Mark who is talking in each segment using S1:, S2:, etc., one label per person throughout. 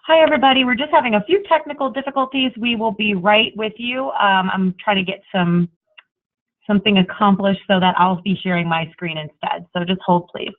S1: Hi, everybody. We're just having a few technical difficulties. We will be right with you. I'm trying to get something accomplished so that I'll be sharing my screen instead. So just hold, please.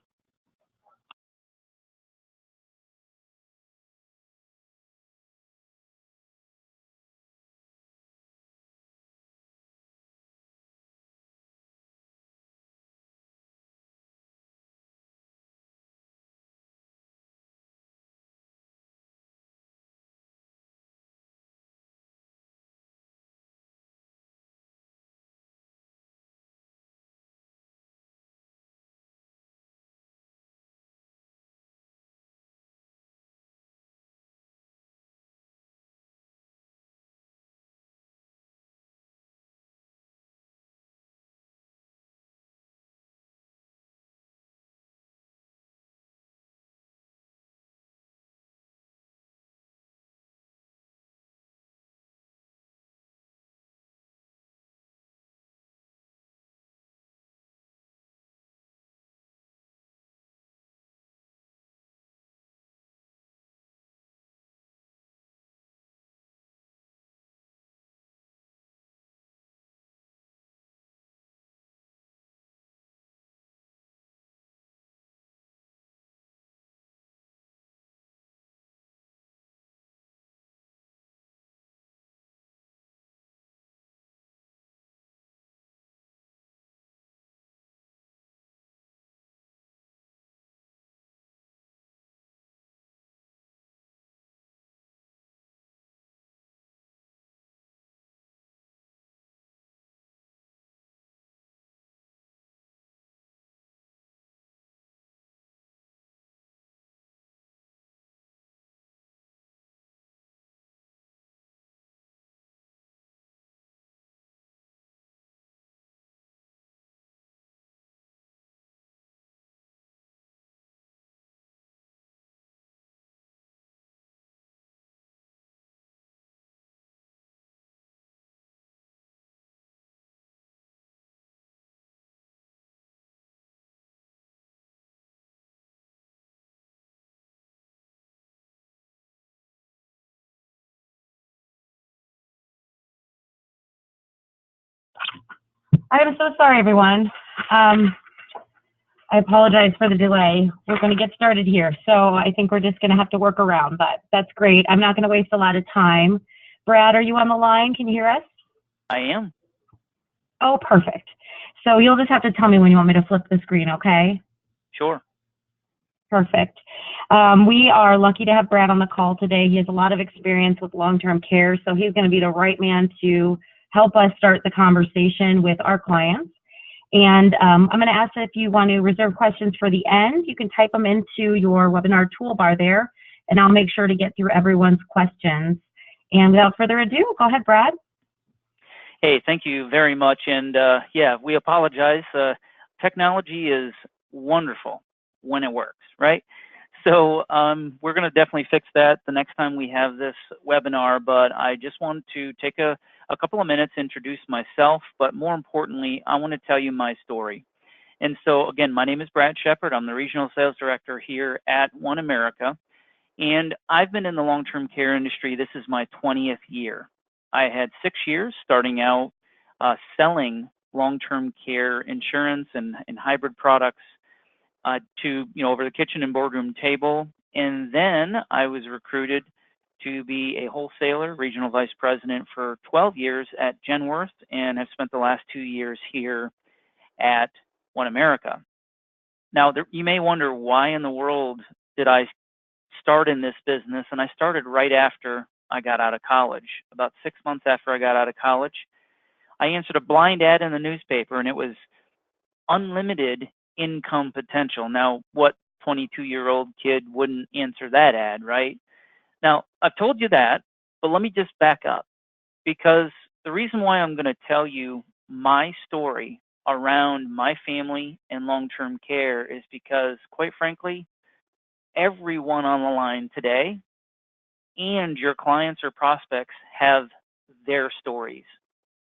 S1: I am so sorry, everyone. I apologize for the delay. We're going to get started here. So I think we're just going to have to work around, but that's great. I'm not going to waste a lot of time. Brad, are you on the line? Can you hear us?
S2: I am.
S1: Oh, perfect. So you'll just have to tell me when you want me to flip the screen, okay?
S2: Sure.
S1: Perfect. We are lucky to have Brad on the call today. He has a lot of experience with long-term care, so he's going to be the right man to help us start the conversation with our clients. And I'm going to ask if you want to reserve questions for the end. You can type them into your webinar toolbar there, and I'll make sure to get through everyone's questions. And without further ado, go ahead, Brad.
S2: Hey, thank you very much. And yeah, we apologize. Technology is wonderful when it works, right? So we're going to definitely fix that the next time we have this webinar, but I just want to take a couple of minutes to introduce myself, but more importantly, I want to tell you my story. And so again, my name is Brad Shepard. I'm the Regional Sales Director here at One America, and I've been in the long-term care industry. This is my 20th year. I had 6 years starting out selling long-term care insurance and hybrid products to, over the kitchen and boardroom table. And then I was recruited to be a wholesaler, regional vice president for 12 years at Genworth, and have spent the last 2 years here at One America. Now, you may wonder, why in the world did I start in this business? And I started right after I got out of college. About 6 months after I got out of college, I answered a blind ad in the newspaper, and it was unlimited income potential. Now, what 22-year-old kid wouldn't answer that ad, right? Now, I've told you that, but let me just back up, because the reason why I'm going to tell you my story around my family and long-term care is because, quite frankly, everyone on the line today and your clients or prospects have their stories.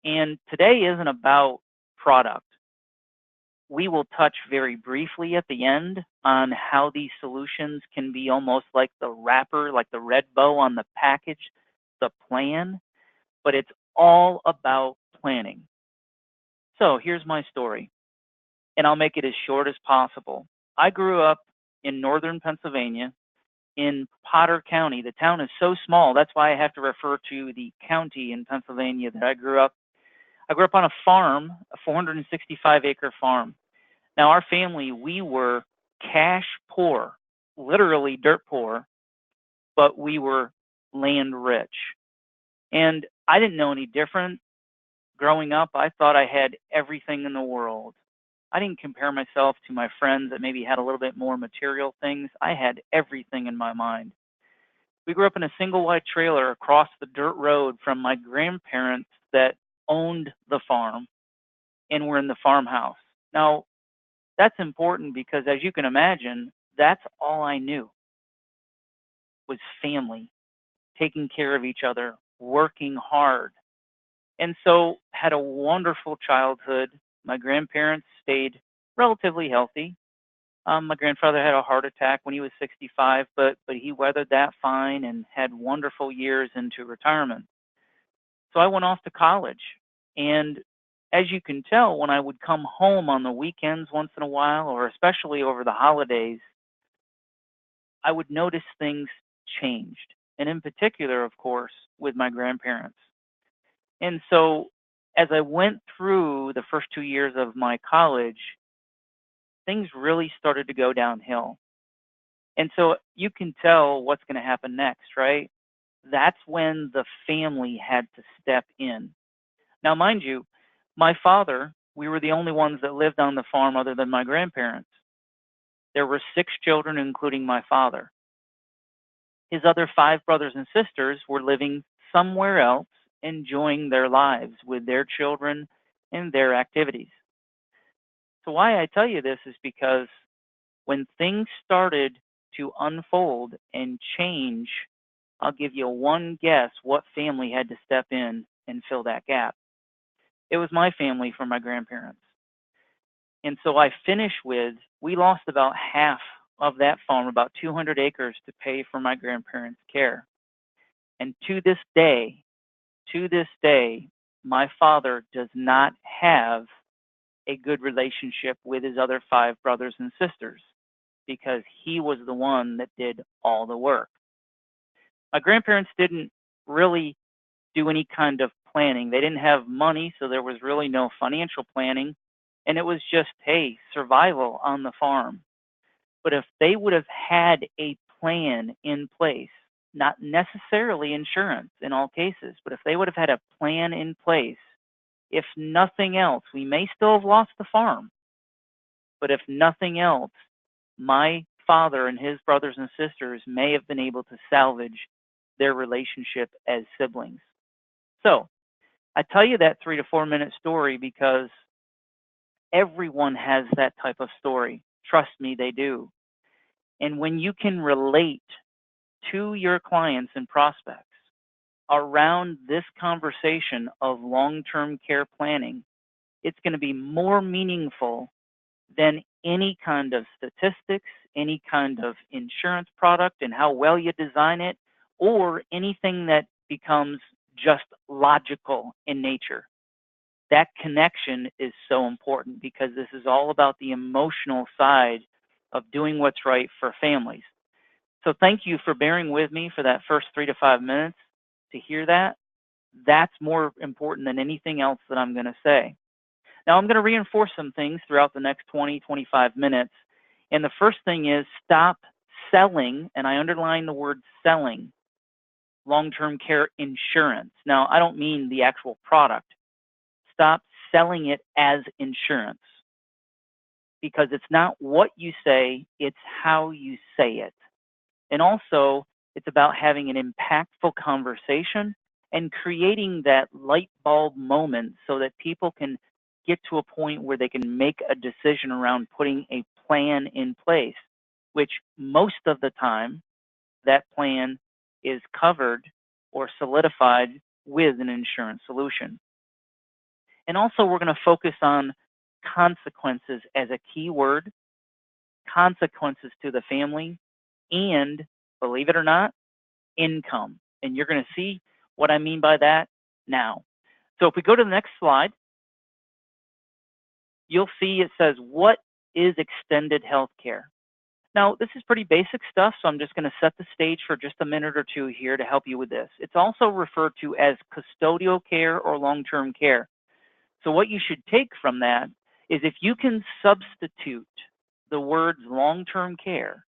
S2: And today isn't about product. we will touch very briefly at the end on how these solutions can be almost like the wrapper, like the red bow on the package, the plan, but it's all about planning. So here's my story, and I'll make it as short as possible. I grew up in northern Pennsylvania in Potter County. The town is so small, that's why I have to refer to the county in Pennsylvania that I grew up. I grew up on a farm, a 465-acre farm. Now, our family, we were cash poor, literally dirt poor, but we were land rich. And I didn't know any different. Growing up, I thought I had everything in the world. I didn't compare myself to my friends that maybe had a little bit more material things. I had everything in my mind. We grew up in a single wide trailer across the dirt road from my grandparents that owned the farm and were in the farmhouse. Now, that's important because, as you can imagine, that's all I knew was family, taking care of each other, working hard. And so had a wonderful childhood. My grandparents stayed relatively healthy. My grandfather had a heart attack when he was 65, but he weathered that fine and had wonderful years into retirement. So I went off to college. And as you can tell, when I would come home on the weekends once in a while, or especially over the holidays, I would notice things changed. And in particular, of course, with my grandparents. And so as I went through the first 2 years of my college, things really started to go downhill. And so you can tell what's going to happen next, right? That's when the family had to step in. Now, mind you, my father, we were the only ones that lived on the farm other than my grandparents. There were 6 children, including my father. His other 5 brothers and sisters were living somewhere else, enjoying their lives with their children and their activities. So why I tell you this is because when things started to unfold and change, I'll give you one guess what family had to step in and fill that gap. It was my family from my grandparents. And so I finish with, we lost about half of that farm, about 200 acres, to pay for my grandparents' care. And to this day, my father does not have a good relationship with his other 5 brothers and sisters because he was the one that did all the work. My grandparents didn't really do any kind of planning. They didn't have money, so there was really no financial planning. And it was just, hey, survival on the farm. But if they would have had a plan in place, not necessarily insurance in all cases, but if they would have had a plan in place, if nothing else, we may still have lost the farm, but if nothing else, my father and his brothers and sisters may have been able to salvage their relationship as siblings. So I tell you that 3 to 4 minute story because everyone has that type of story. Trust me, they do. And when you can relate to your clients and prospects around this conversation of long-term care planning, it's going to be more meaningful than any kind of statistics, any kind of insurance product and how well you design it, or anything that becomes just logical in nature. That connection is so important because this is all about the emotional side of doing what's right for families. So thank you for bearing with me for that first 3 to 5 minutes to hear that. That's more important than anything else that I'm going to say. Now, I'm going to reinforce some things throughout the next 20, 25 minutes. And the first thing is stop selling, and I underline the word selling, long-term care insurance. Now, I don't mean the actual product. Stop selling it as insurance because it's not what you say, it's how you say it. And also, it's about having an impactful conversation and creating that light bulb moment so that people can get to a point where they can make a decision around putting a plan in place, which most of the time, that plan is covered or solidified with an insurance solution. And also, we're going to focus on consequences as a key word, consequences to the family, and believe it or not, income. And you're going to see what I mean by that now. So if we go to the next slide, you'll see it says, what is extended health care? Now, this is pretty basic stuff, so I'm just going to set the stage for just a minute or two here to help you with this. It's also referred to as custodial care or long-term care. So what you should take from that is if you can substitute the words long-term care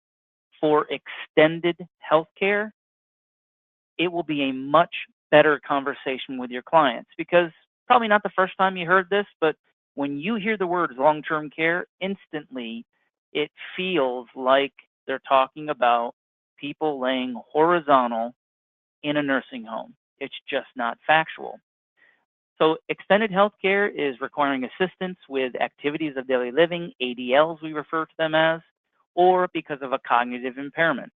S2: for extended health care, it will be a much better conversation with your clients, because probably not the first time you heard this, but when you hear the words long-term care, instantly it feels like they're talking about people laying horizontal in a nursing home. It's just not factual. So extended health care is requiring assistance with activities of daily living, ADLs we refer to them as, or because of a cognitive impairment.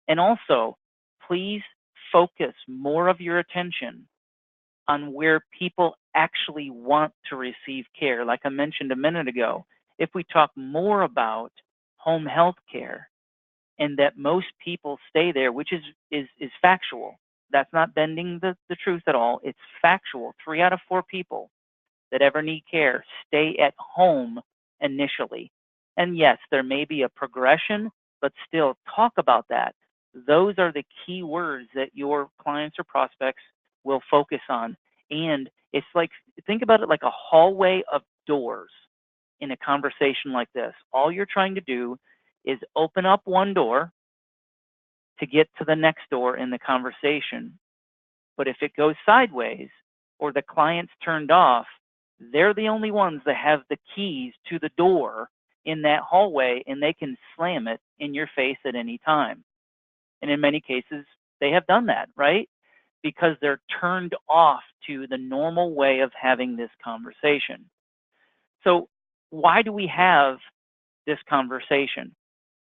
S2: And also, please focus more of your attention on where people actually want to receive care. Like I mentioned a minute ago, if we talk more about home health care and that most people stay there, which is factual. That's not bending the truth at all. It's factual. 3 out of 4 people that ever need care stay at home initially. And yes, there may be a progression, but still talk about that. Those are the key words that your clients or prospects will focus on. And it's like, think about it like a hallway of doors in a conversation like this. All you're trying to do is open up one door to get to the next door in the conversation. But if it goes sideways or the client's turned off, they're the only ones that have the keys to the door in that hallway, and they can slam it in your face at any time. And in many cases, they have done that, right? Because they're turned off to the normal way of having this conversation. So why do we have this conversation?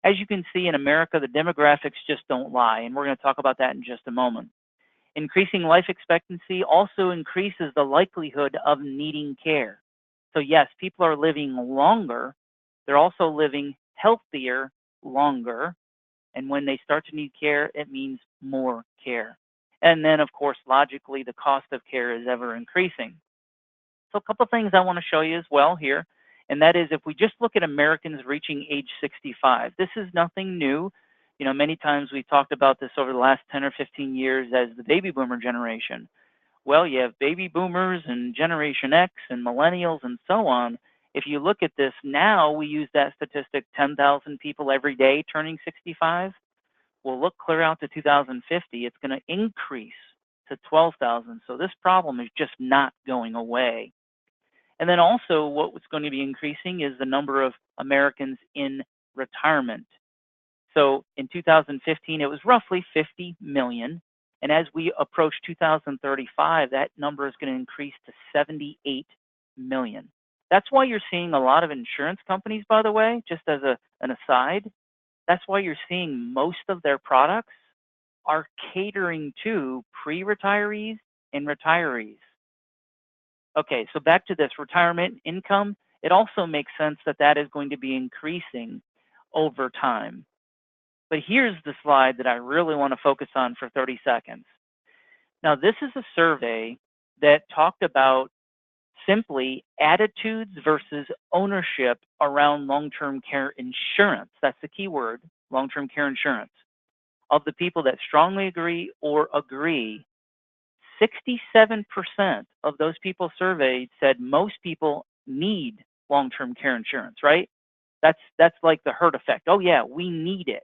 S2: As you can see in America, the demographics just don't lie, and we're going to talk about that in just a moment. Increasing life expectancy also increases the likelihood of needing care. So yes, people are living longer. They're also living healthier longer. And when they start to need care, it means more care. And then, of course, logically, the cost of care is ever increasing. So a couple of things I want to show you as well here, and that is if we just look at Americans reaching age 65, this is nothing new. You know, many times we talked about this over the last 10 or 15 years as the baby boomer generation. Well, you have baby boomers and Generation X and millennials and so on. If you look at this now, we use that statistic, 10,000 people every day turning 65. Well, look clear out to 2050, it's going to increase to 12,000. So this problem is just not going away. And then also what's going to be increasing is the number of Americans in retirement. So in 2015, it was roughly 50 million. And as we approach 2035, that number is going to increase to 78 million. That's why you're seeing a lot of insurance companies, by the way, just as an aside, that's why you're seeing most of their products are catering to pre-retirees and retirees. Okay, so back to this retirement income, it also makes sense that that is going to be increasing over time. But here's the slide that I really want to focus on for 30 seconds. Now, this is a survey that talked about simply attitudes versus ownership around long-term care insurance. That's the key word, long-term care insurance. Of the people that strongly agree or agree, 67% of those people surveyed said most people need long-term care insurance, right? That's like the herd effect. Oh yeah, we need it.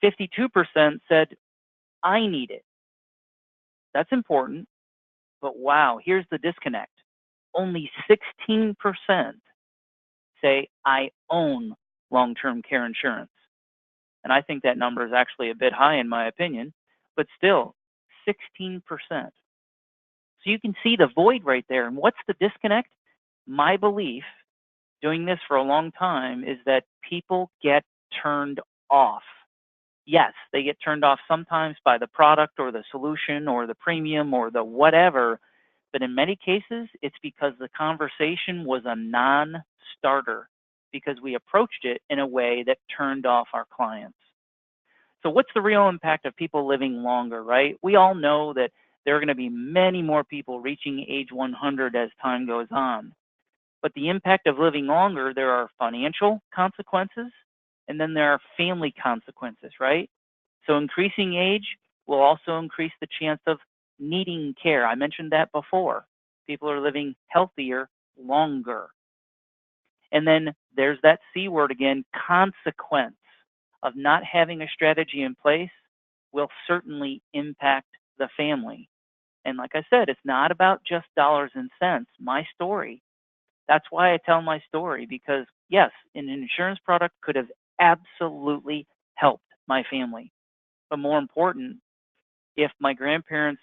S2: 52% said, I need it. That's important, but wow, here's the disconnect. Only 16% say, I own long-term care insurance. And I think that number is actually a bit high in my opinion, but still, 16%. So you can see the void right there. And what's the disconnect? My belief, doing this for a long time, is that people get turned off. Yes, they get turned off sometimes by the product or the solution or the premium or the whatever, But in many cases, it's because the conversation was a non-starter because we approached it in a way that turned off our clients. So what's the real impact of people living longer, right? We all know that there are going to be many more people reaching age 100 as time goes on. But the impact of living longer, there are financial consequences, and then there are family consequences, right? So increasing age will also increase the chance of needing care. I mentioned that before. People are living healthier longer. And then there's that C word again, consequence of not having a strategy in place will certainly impact the family. And like I said, it's not about just dollars and cents. My story, that's why I tell my story, because yes, an insurance product could have absolutely helped my family. But more important, if my grandparents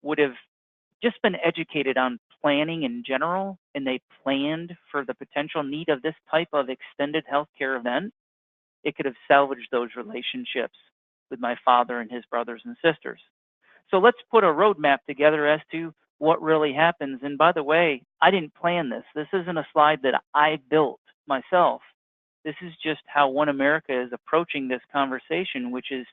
S2: would have just been educated on planning in general and they planned for the potential need of this type of extended healthcare event, it could have salvaged those relationships with my father and his brothers and sisters. So let's put a roadmap together as to what really happens. And by the way, I didn't plan this. This isn't a slide that I built myself. This is just how One America is approaching this conversation, which is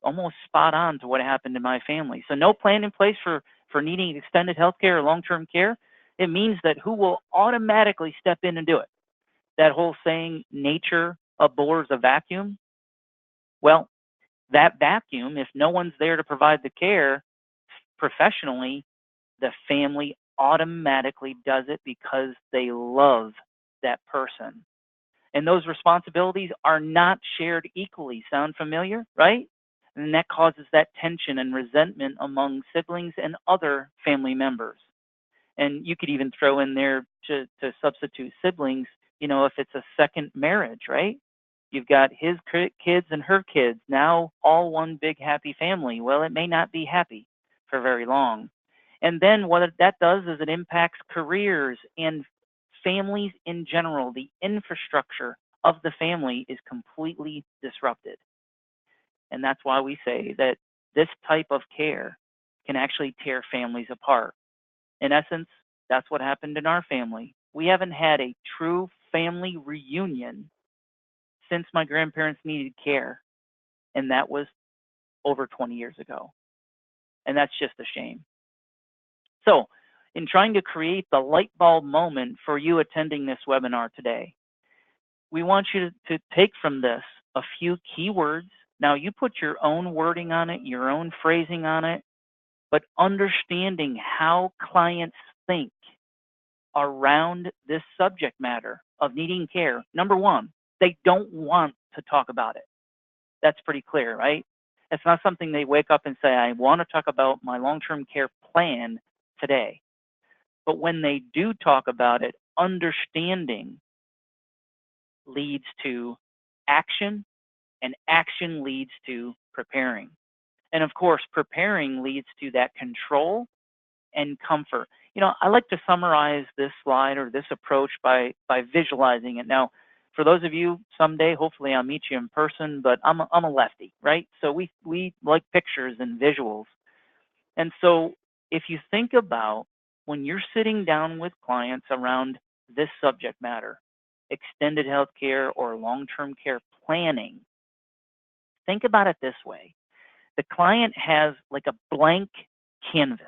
S2: almost spot on to what happened in my family. So no plan in place for needing extended health care or long-term care. It means that who will automatically step in and do it? That whole saying, nature abhors a vacuum. Well, that vacuum, if no one's there to provide the care professionally, the family automatically does it because they love that person. And those responsibilities are not shared equally. Sound familiar, right? And that causes that tension and resentment among siblings and other family members. And you could even throw in there to substitute siblings, if it's a second marriage, right? You've got his kids and her kids, now all one big happy family. Well, it may not be happy for very long. And then what that does is it impacts careers and families in general. The infrastructure of the family is completely disrupted. And that's why we say that this type of care can actually tear families apart. In essence, that's what happened in our family. We haven't had a true family reunion since my grandparents needed care, and that was over 20 years ago. And that's just a shame. So, in trying to create the light bulb moment for you attending this webinar today, we want you to take from this a few keywords. Now, you put your own wording on it, your own phrasing on it, but understanding how clients think around this subject matter of needing care. Number one, they don't want to talk about it. That's pretty clear, right? It's not something they wake up and say, I want to talk about my long-term care plan today. But when they do talk about it, understanding leads to action, and action leads to preparing. And of course, preparing leads to that control and comfort. I like to summarize this slide or this approach by visualizing it. Now, for those of you someday, hopefully I'll meet you in person, but I'm a lefty, right? So we like pictures and visuals. And so if you think about when you're sitting down with clients around this subject matter, extended health care or long-term care planning, think about it this way. The client has like a blank canvas.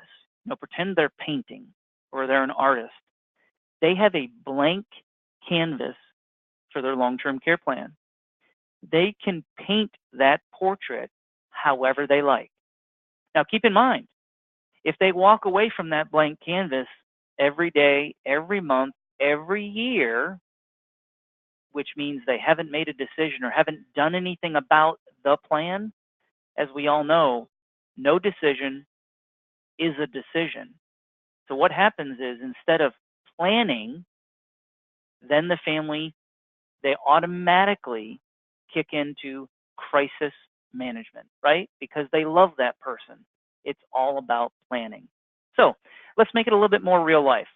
S2: Pretend they're painting or they're an artist. They have a blank canvas for their long-term care plan. They can paint that portrait however they like. Now, keep in mind, if they walk away from that blank canvas every day, every month, every year, which means they haven't made a decision or haven't done anything about the plan, as we all know, no decision is a decision. So what happens is instead of planning, then the family, they automatically kick into crisis management, right? Because they love that person. It's all about planning. So let's make it a little bit more real life.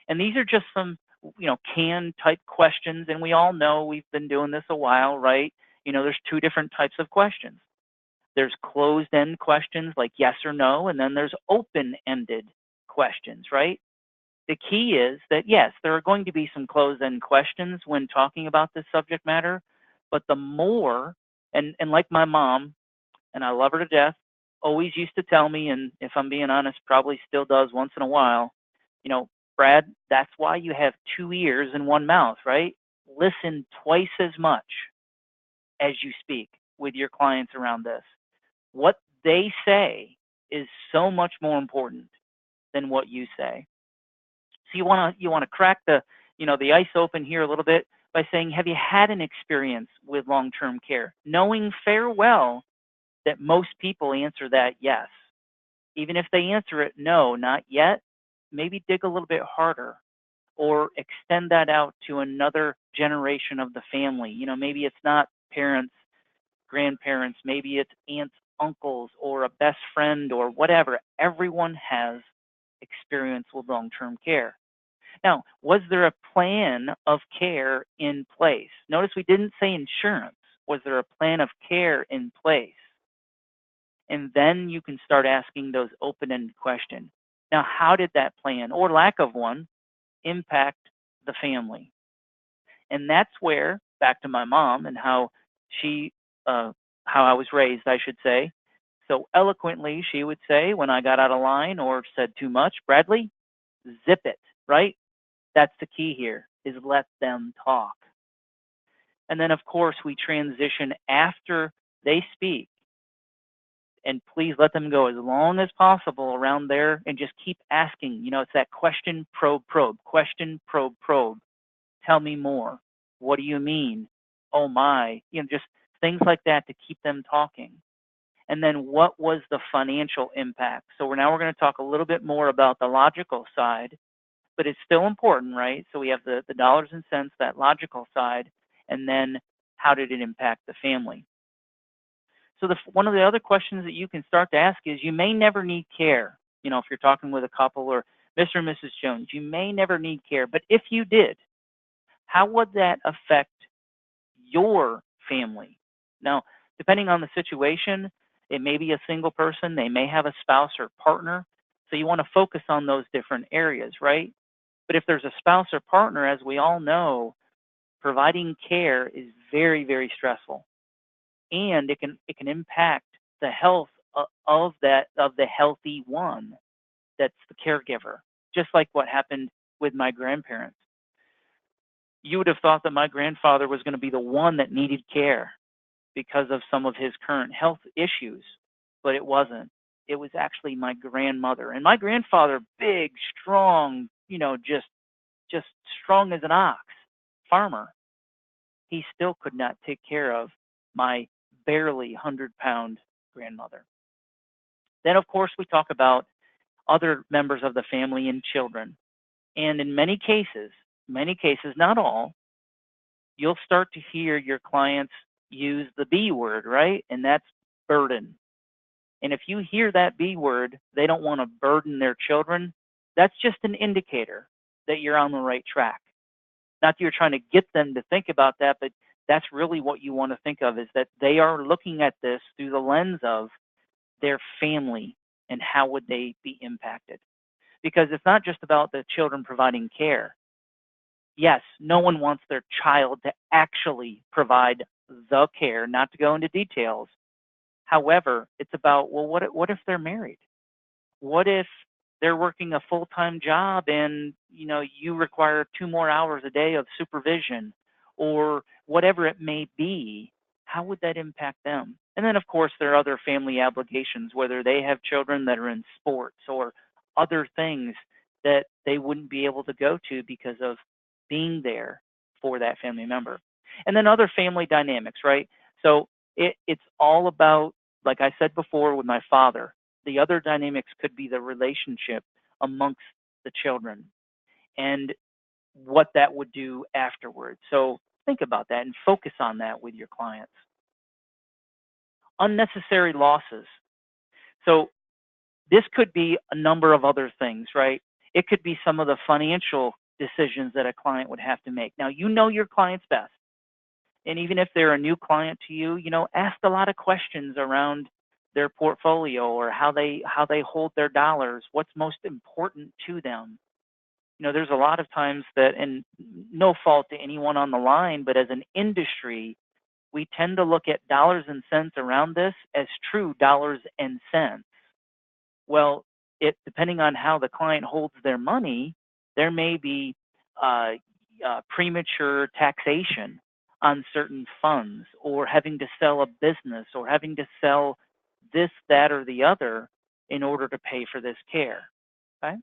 S2: And these are just some, canned type questions. And we all know we've been doing this a while, right? There's two different types of questions. There's closed-end questions like yes or no, and then there's open-ended questions, right? The key is that, yes, there are going to be some closed-end questions when talking about this subject matter, but the more, and like my mom, and I love her to death, always used to tell me, and if I'm being honest, probably still does once in a while, you know, Brad, that's why you have two ears and one mouth, right? Listen twice as much as you speak with your clients around this. What they say is so much more important than what you say. So you want to crack the ice open here a little bit by saying, have you had an experience with long-term care? Knowing fair well that most people answer that yes. Even if they answer it no, not yet, maybe dig a little bit harder or extend that out to another generation of the family. Maybe it's not parents, grandparents, maybe it's aunts, uncles, or a best friend or whatever. Everyone has experience with long-term care. Now, was there a plan of care in place? Notice we didn't say insurance. Was there a plan of care in place? And then you can start asking those open-ended questions. Now, how did that plan or lack of one impact the family? And that's where, back to my mom and how I was raised, I should say. So eloquently, she would say when I got out of line or said too much, Bradley, zip it, right? That's the key here, is let them talk. And then, of course, we transition after they speak. And please let them go as long as possible around there and just keep asking. It's that question, probe, question, probe. Tell me more. What do you mean? Oh my, just things like that to keep them talking. And then what was the financial impact? So we're going to talk a little bit more about the logical side, but it's still important, right? So we have the dollars and cents, that logical side, and then how did it impact the family? So one of the other questions that you can start to ask is, you may never need care. If you're talking with a couple or Mr. and Mrs. Jones, you may never need care. But if you did, how would that affect your family? Now, depending on the situation, it may be a single person. They may have a spouse or partner. So you want to focus on those different areas, right? But if there's a spouse or partner, as we all know, providing care is very, very stressful. And it can impact the health of the healthy one that's the caregiver, just like what happened with my grandparents. You would have thought that my grandfather was going to be the one that needed care because of some of his current health issues, but it wasn't. It was actually my grandmother. And my grandfather, big, strong, just strong as an ox, farmer, he still could not take care of my barely 100-pound grandmother. Then, of course, we talk about other members of the family and children. And in many cases, not all, you'll start to hear your clients use the B word, right? And that's burden. And if you hear that B word, they don't want to burden their children, that's just an indicator that you're on the right track. Not that you're trying to get them to think about that, but that's really what you want to think of, is that they are looking at this through the lens of their family and how would they be impacted. Because it's not just about the children providing care. Yes, no one wants their child to actually provide the care, not to go into details. However, it's about, well, what if they're married? What if they're working a full-time job and you require 2 more hours a day of supervision, or whatever it may be? How would that impact them? And then, of course, there are other family obligations, whether they have children that are in sports or other things that they wouldn't be able to go to because of being there for that family member. And then other family dynamics, right? So it's all about, like I said before with my father, the other dynamics could be the relationship amongst the children and what that would do afterwards. So think about that and focus on that with your clients. Unnecessary losses. So this could be a number of other things, right? It could be some of the financial decisions that a client would have to make. Now, you know your clients best. And even if they're a new client to you, ask a lot of questions around their portfolio or how they hold their dollars, what's most important to them. There's a lot of times that, and no fault to anyone on the line, but as an industry, we tend to look at dollars and cents around this as true dollars and cents. Well, depending on how the client holds their money, there may be premature taxation on certain funds, or having to sell a business, or having to sell this, that, or the other in order to pay for this care. Okay?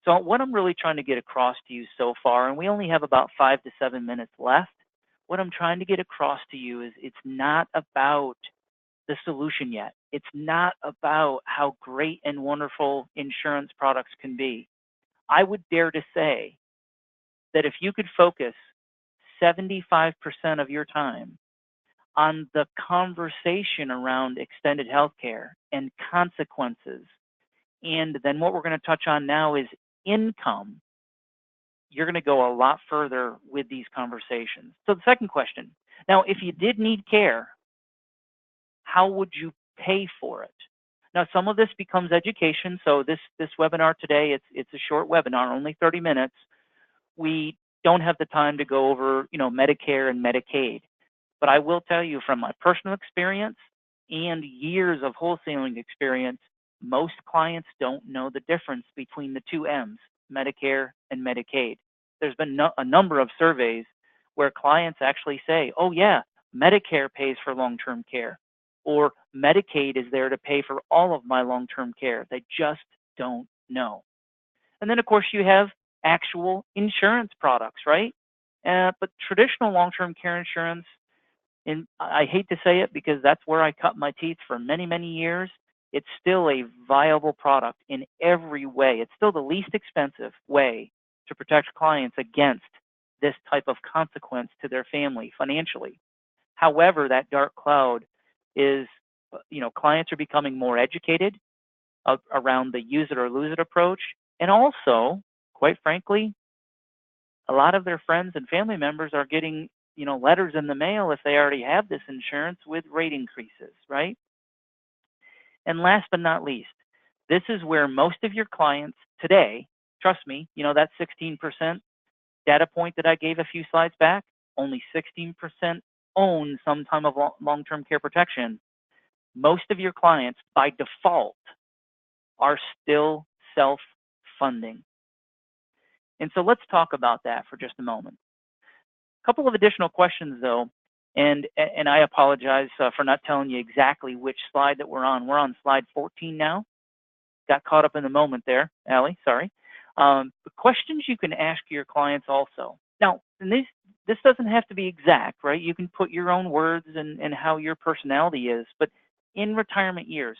S2: So what I'm really trying to get across to you so far, and we only have about 5 to 7 minutes left, what I'm trying to get across to you is it's not about the solution yet. It's not about how great and wonderful insurance products can be. I would dare to say that if you could focus 75% of your time on the conversation around extended healthcare and consequences, and then what we're going to touch on now is income, you're going to go a lot further with these conversations. So the second question, now, if you did need care, how would you pay for it? Now, some of this becomes education. So this webinar today, it's a short webinar, only 30 minutes. We don't have the time to go over, Medicare and Medicaid. But I will tell you from my personal experience and years of wholesaling experience, most clients don't know the difference between the two M's, Medicare and Medicaid. There's been a number of surveys where clients actually say, oh yeah, Medicare pays for long-term care, or Medicaid is there to pay for all of my long-term care. They just don't know. And then of course you have actual insurance products, right? But traditional long-term care insurance, and I hate to say it because that's where I cut my teeth for many, many years, it's still a viable product in every way. It's still the least expensive way to protect clients against this type of consequence to their family financially. However, that dark cloud is, clients are becoming more educated around the use it or lose it approach. And also, quite frankly, a lot of their friends and family members are getting, letters in the mail if they already have this insurance with rate increases, right? And last but not least, this is where most of your clients today, trust me, that 16% data point that I gave a few slides back, only 16% own some type of long-term care protection. Most of your clients, by default, are still self-funding. And so let's talk about that for just a moment. A couple of additional questions, though, and I apologize for not telling you exactly which slide that we're on. We're on slide 14 now. Got caught up in the moment there, Allie, sorry. The questions you can ask your clients also. Now, and this doesn't have to be exact, right? You can put your own words and how your personality is, but in retirement years,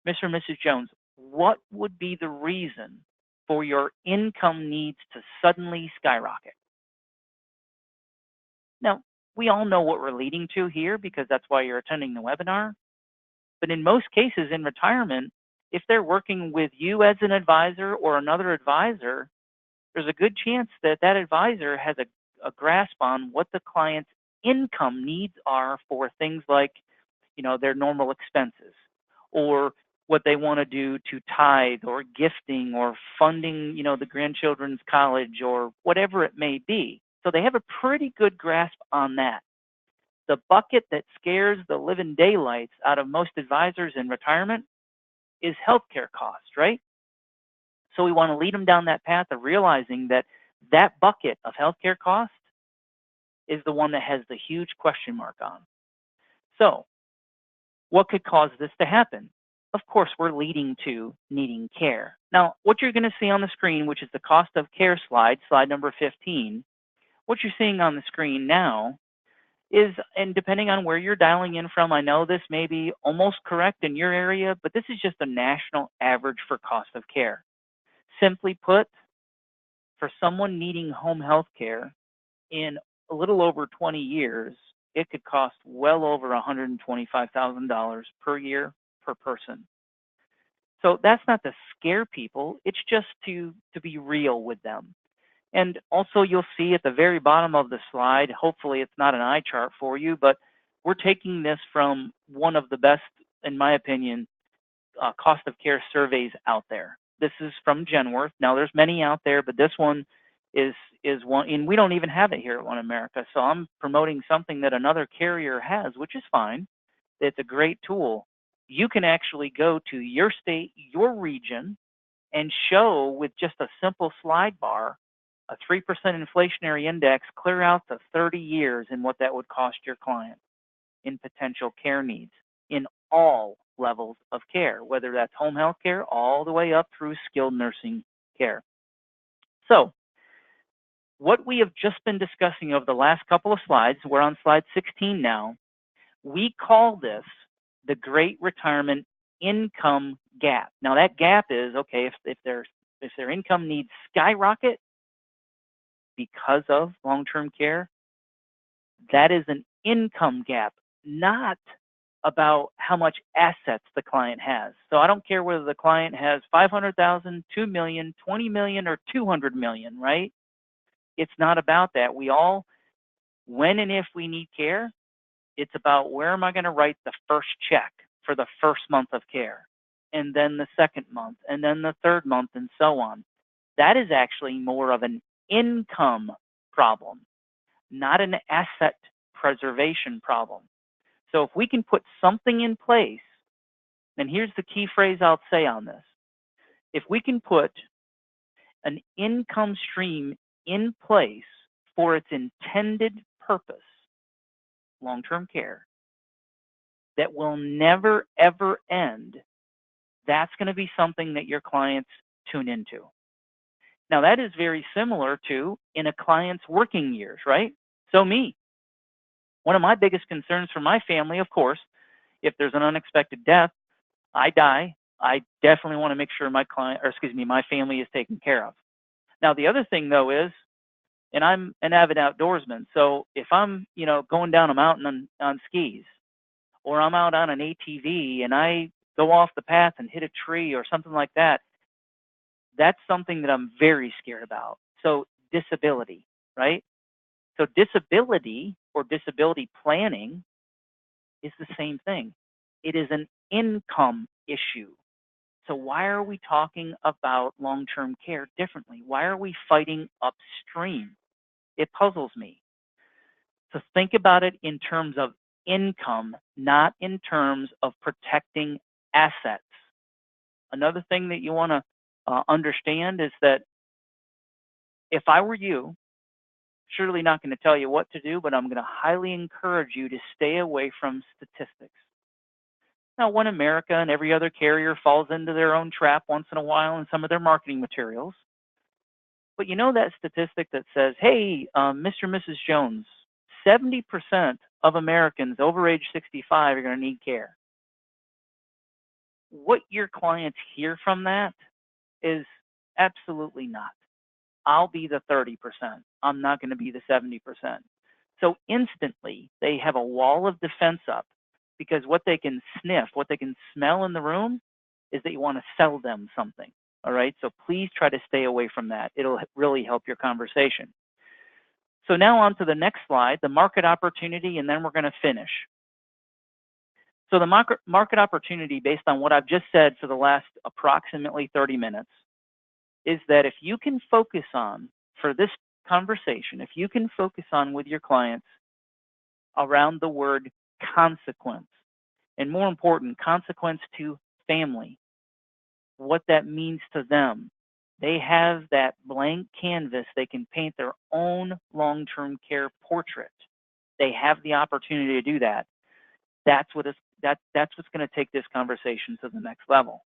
S2: Mr. and Mrs. Jones, what would be the reason for your income needs to suddenly skyrocket? Now, we all know what we're leading to here because that's why you're attending the webinar. But in most cases in retirement, if they're working with you as an advisor or another advisor, there's a good chance that that advisor has a grasp on what the client's income needs are for things like, their normal expenses, or what they want to do to tithe or gifting or funding, the grandchildren's college or whatever it may be. So they have a pretty good grasp on that. The bucket that scares the living daylights out of most advisors in retirement is healthcare costs, right? So we want to lead them down that path of realizing that that bucket of healthcare costs is the one that has the huge question mark on. So what could cause this to happen? Of course, we're leading to needing care. Now, what you're going to see on the screen, which is the cost of care slide, slide number 15, what you're seeing on the screen now is, and depending on where you're dialing in from, I know this may be almost correct in your area, but this is just a national average for cost of care. Simply put, for someone needing home health care in a little over 20 years, it could cost well over $125,000 per year per person. So that's not to scare people, it's just to be real with them. And also you'll see at the very bottom of the slide, hopefully it's not an eye chart for you, but we're taking this from one of the best in my opinion, cost of care surveys out there. This is from Genworth. Now, there's many out there, but this one is one, and we don't even have it here at One America. So I'm promoting something that another carrier has, which is fine. It's a great tool. You can actually go to your state, your region, and show with just a simple slide bar a 3% inflationary index clear out to 30 years and what that would cost your client in potential care needs in all levels of care, whether that's home health care all the way up through skilled nursing care. So what we have just been discussing over the last couple of slides, we're on slide 16 now, we call this the Great Retirement Income Gap. Now that gap is, okay, if their income needs skyrocket because of long-term care, that is an income gap, not about how much assets the client has. So I don't care whether the client has 500,000, 2 million, 20 million, or 200 million, right? It's not about that. We all, when and if we need care, it's about where am I going to write the first check for the first month of care, and then the second month, and then the third month, and so on. That is actually more of an income problem, not an asset preservation problem. So if we can put something in place, and here's the key phrase I'll say on this. If we can put an income stream in place for its intended purpose, long-term care, that will never, ever end, that's going to be something that your clients tune into. Now, that is very similar to in a client's working years, right? So me, one of my biggest concerns for my family, of course, if there's an unexpected death, I die, I definitely want to make sure my family is taken care of. Now, the other thing though is, and I'm an avid outdoorsman, so if I'm, going down a mountain on skis, or I'm out on an ATV and I go off the path and hit a tree or something like that, that's something that I'm very scared about. So disability, right? So disability or disability planning is the same thing. It is an income issue. So why are we talking about long-term care differently? Why are we fighting upstream? It puzzles me. So think about it in terms of income, not in terms of protecting assets. Another thing that you want to understand is that if I were you, surely not going to tell you what to do, but I'm going to highly encourage you to stay away from statistics. Now, One America and every other carrier falls into their own trap once in a while in some of their marketing materials. But you know that statistic that says, hey, Mr. and Mrs. Jones, 70% of Americans over age 65 are going to need care. What your clients hear from that is absolutely not. I'll be the 30%. I'm not going to be the 70%. So instantly, they have a wall of defense up because what they can sniff, what they can smell in the room is that you want to sell them something. All right. So please try to stay away from that. It'll really help your conversation. So now on to the next slide, the market opportunity, and then we're going to finish. So the market opportunity, based on what I've just said for the last approximately 30 minutes, is that if you can focus on, for this conversation, if you can focus on with your clients around the word consequence, and more important, consequence to family, what that means to them. They have that blank canvas. They can paint their own long-term care portrait. They have the opportunity to do that. That's what's going to take this conversation to the next level.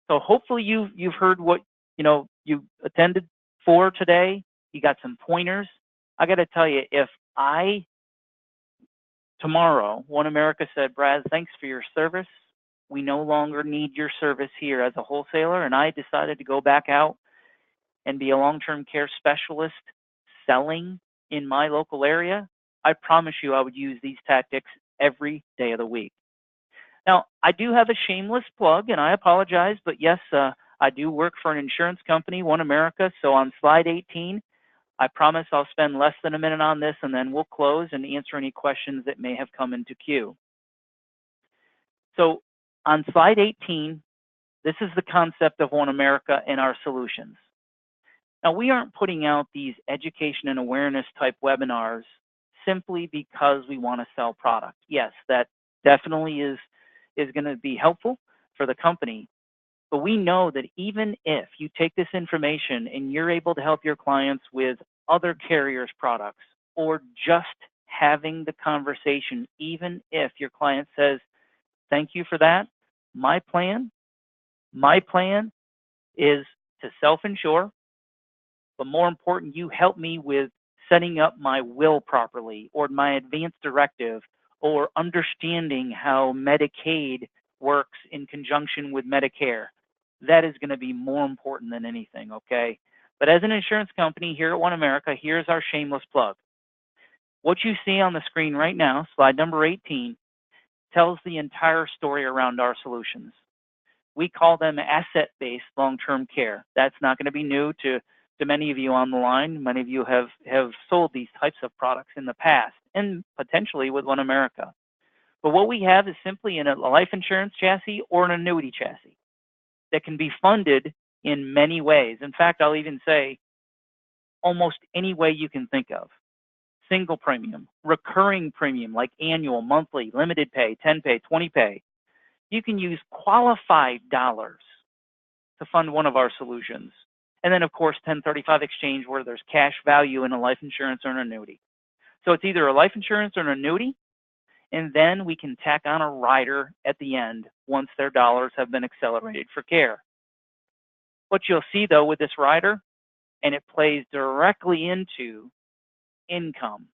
S2: So hopefully you've heard what you attended for today. You got some pointers. I got to tell you, if tomorrow, One America said, Brad, thanks for your service. We no longer need your service here as a wholesaler, and I decided to go back out and be a long-term care specialist selling in my local area, I promise you I would use these tactics every day of the week. Now, I do have a shameless plug, and I apologize, but yes, I do work for an insurance company, One America, so on slide 18, I promise I'll spend less than a minute on this, and then we'll close and answer any questions that may have come into queue. So on slide 18, this is the concept of One America and our solutions. Now, we aren't putting out these education and awareness type webinars simply because we want to sell product. Yes, that definitely is going to be helpful for the company. But we know that even if you take this information and you're able to help your clients with other carriers' products, or just having the conversation, even if your client says, thank you for that, my plan is to self-insure, but more important, you help me with setting up my will properly, or my advance directive, or understanding how Medicaid works in conjunction with Medicare. That is going to be more important than anything, okay? But as an insurance company here at One America, here's our shameless plug. What you see on the screen right now, slide number 18, tells the entire story around our solutions. We call them asset-based long-term care. That's not going to be new to many of you on the line. Many of you have sold these types of products in the past, and potentially with One America. But what we have is simply a life insurance chassis or an annuity chassis that can be funded in many ways. In fact, I'll even say almost any way you can think of. Single premium, recurring premium like annual, monthly, limited pay, 10 pay, 20 pay. You can use qualified dollars to fund one of our solutions. And then, of course, 1035 exchange, where there's cash value in a life insurance or an annuity. So it's either a life insurance or an annuity, and then we can tack on a rider at the end once their dollars have been accelerated for care. What you'll see, though, with this rider, and it plays directly into income.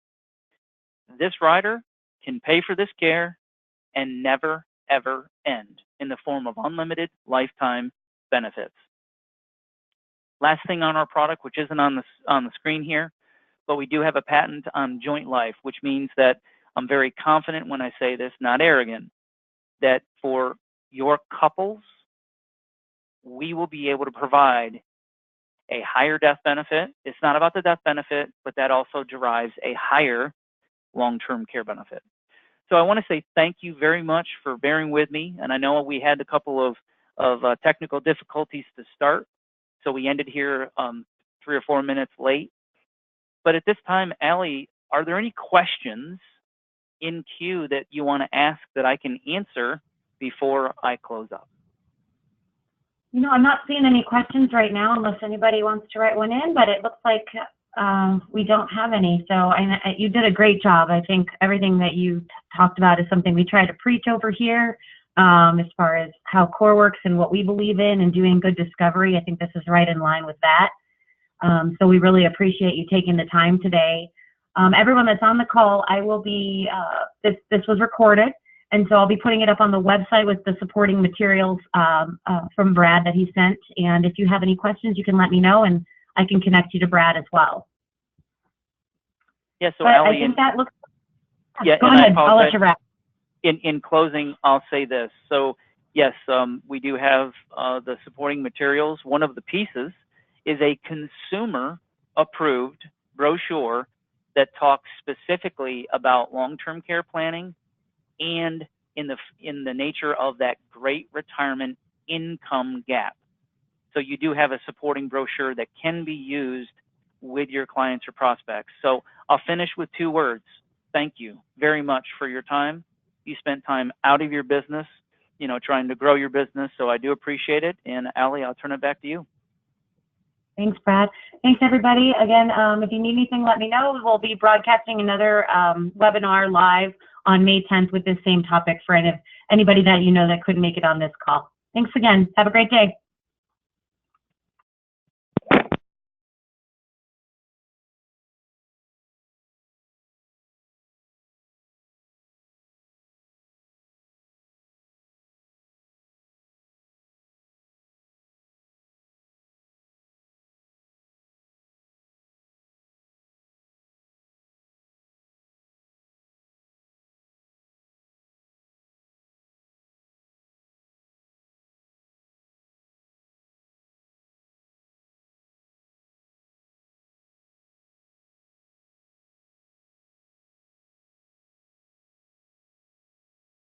S2: This rider can pay for this care and never, ever end in the form of unlimited lifetime benefits. Last thing on our product, which isn't on the screen here, but we do have a patent on joint life, which means that I'm very confident when I say this, not arrogant, that for your couples, we will be able to provide a higher death benefit. It's not about the death benefit, but that also derives a higher long-term care benefit. So I want to say thank you very much for bearing with me. And I know we had a couple of technical difficulties to start, so we ended here 3 or 4 minutes late. But at this time, Allie, are there any questions in queue that you want to ask that I can answer before I close up?
S1: You know, I'm not seeing any questions right now unless anybody wants to write one in, but it looks like we don't have any. So you did a great job. I think everything that you talked about is something we try to preach over here, as far as how core works and what we believe in and doing good discovery. I think this is right in line with that. So we really appreciate you taking the time today. Everyone that's on the call, I will be, this was recorded, and so I'll be putting it up on the website with the supporting materials from Brad that he sent. And if you have any questions, you can let me know, and I can connect you to Brad as well.
S2: Yeah, so
S1: but
S2: Allie,
S1: I think that looks,
S2: yeah,
S1: go ahead, I'll let you wrap.
S2: In closing, I'll say this. So yes, we do have the supporting materials. One of the pieces is a consumer-approved brochure that talks specifically about long-term care planning and in the nature of that great retirement income gap. So you do have a supporting brochure that can be used with your clients or prospects. So I'll finish with 2 words. Thank you very much for your time. You spent time out of your business, you know, trying to grow your business. So I do appreciate it. And Allie, I'll turn it back to you.
S1: Thanks, Brad. Thanks, everybody. Again, if you need anything, let me know. We'll be broadcasting another webinar live on May 10th with this same topic for anybody that you know that couldn't make it on this call. Thanks again. Have a great day.